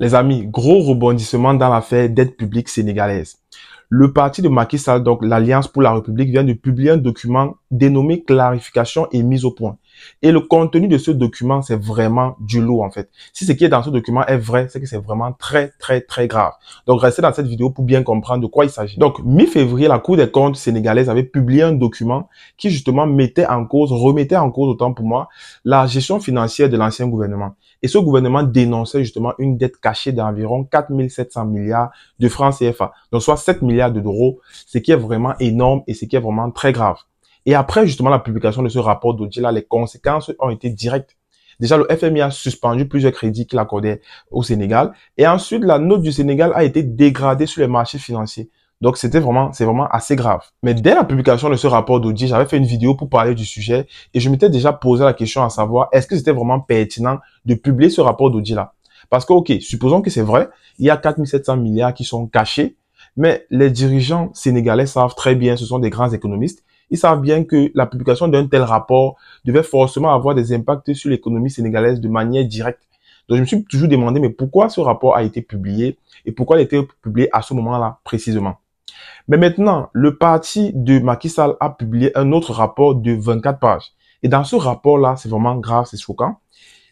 Les amis, gros rebondissement dans l'affaire dette publique sénégalaise. Le parti de Macky Sall, donc l'Alliance pour la République, vient de publier un document dénommé Clarification et mise au point. Et le contenu de ce document, c'est vraiment du lourd en fait. Si ce qui est dans ce document est vrai, c'est que c'est vraiment très grave. Donc restez dans cette vidéo pour bien comprendre de quoi il s'agit. Donc mi-février, la Cour des comptes sénégalaise avait publié un document qui justement remettait en cause autant pour moi, la gestion financière de l'ancien gouvernement. Et ce gouvernement dénonçait justement une dette cachée d'environ 4 700 milliards de francs CFA, donc soit 7 milliards d'euros, ce qui est vraiment énorme et ce qui est vraiment très grave. Et après justement la publication de ce rapport d'Odji, là, les conséquences ont été directes. Déjà, le FMI a suspendu plusieurs crédits qu'il accordait au Sénégal. Et ensuite, la note du Sénégal a été dégradée sur les marchés financiers. Donc, c'est vraiment assez grave. Mais dès la publication de ce rapport d'Odji, j'avais fait une vidéo pour parler du sujet et je m'étais déjà posé la question à savoir, est-ce que c'était vraiment pertinent de publier ce rapport d'Odji là? Parce que, ok, supposons que c'est vrai, il y a 4 700 milliards qui sont cachés, mais les dirigeants sénégalais savent très bien, ce sont des grands économistes, ils savent bien que la publication d'un tel rapport devait forcément avoir des impacts sur l'économie sénégalaise de manière directe. Donc, je me suis toujours demandé, mais pourquoi ce rapport a été publié et pourquoi il a été publié à ce moment-là précisément? Mais maintenant, le parti de Macky Sall a publié un autre rapport de 24 pages. Et dans ce rapport-là, c'est vraiment grave, c'est choquant.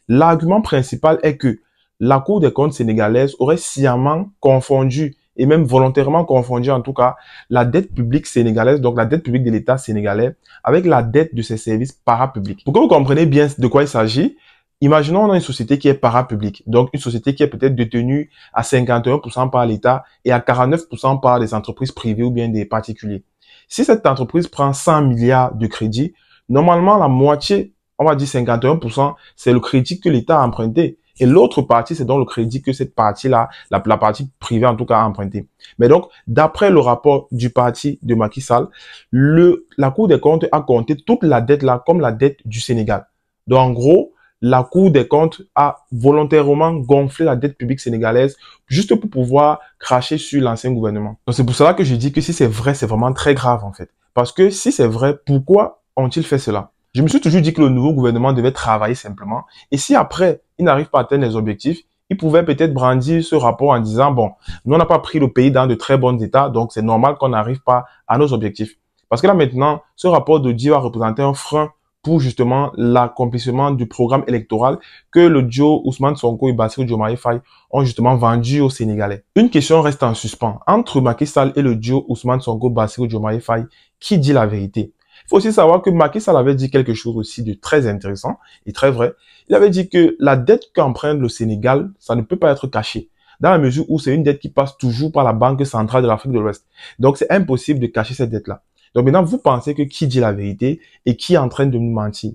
L'argument principal est que la Cour des comptes sénégalaise aurait sciemment confondu et même volontairement confondu en tout cas la dette publique sénégalaise, donc la dette publique de l'État sénégalais, avec la dette de ses services parapublics. Pour que vous compreniez bien de quoi il s'agit, imaginons on a une société qui est parapublique, donc une société qui est peut-être détenue à 51% par l'État et à 49% par des entreprises privées ou bien des particuliers. Si cette entreprise prend 100 milliards de crédits, normalement la moitié, on va dire 51%, c'est le crédit que l'État a emprunté. Et l'autre partie, c'est donc le crédit que cette partie-là, la partie privée en tout cas, a emprunté. Mais donc, d'après le rapport du parti de Macky Sall, la Cour des comptes a compté toute la dette là comme la dette du Sénégal. Donc, en gros, la Cour des comptes a volontairement gonflé la dette publique sénégalaise juste pour pouvoir cracher sur l'ancien gouvernement. Donc, c'est pour cela que je dis que si c'est vrai, c'est vraiment très grave en fait. Parce que si c'est vrai, pourquoi ont-ils fait cela? Je me suis toujours dit que le nouveau gouvernement devait travailler simplement. Et si après, il n'arrive pas à atteindre les objectifs, il pouvait peut-être brandir ce rapport en disant, bon, nous, on n'a pas pris le pays dans de très bons états, donc c'est normal qu'on n'arrive pas à nos objectifs. Parce que là, maintenant, ce rapport de Dieu va représenter un frein pour justement l'accomplissement du programme électoral que le duo Ousmane Sonko et Bassirou Diomaye Faye ont justement vendu aux Sénégalais. Une question reste en suspens. Entre Macky Sall et le duo Ousmane Sonko, Bassirou Diomaye Faye, qui dit la vérité? Il faut aussi savoir que Macky Sall avait dit quelque chose aussi de très intéressant et très vrai. Il avait dit que la dette qu'emprunte le Sénégal, ça ne peut pas être caché. Dans la mesure où c'est une dette qui passe toujours par la Banque centrale de l'Afrique de l'Ouest. Donc, c'est impossible de cacher cette dette-là. Donc maintenant, vous pensez que qui dit la vérité et qui est en train de nous mentir?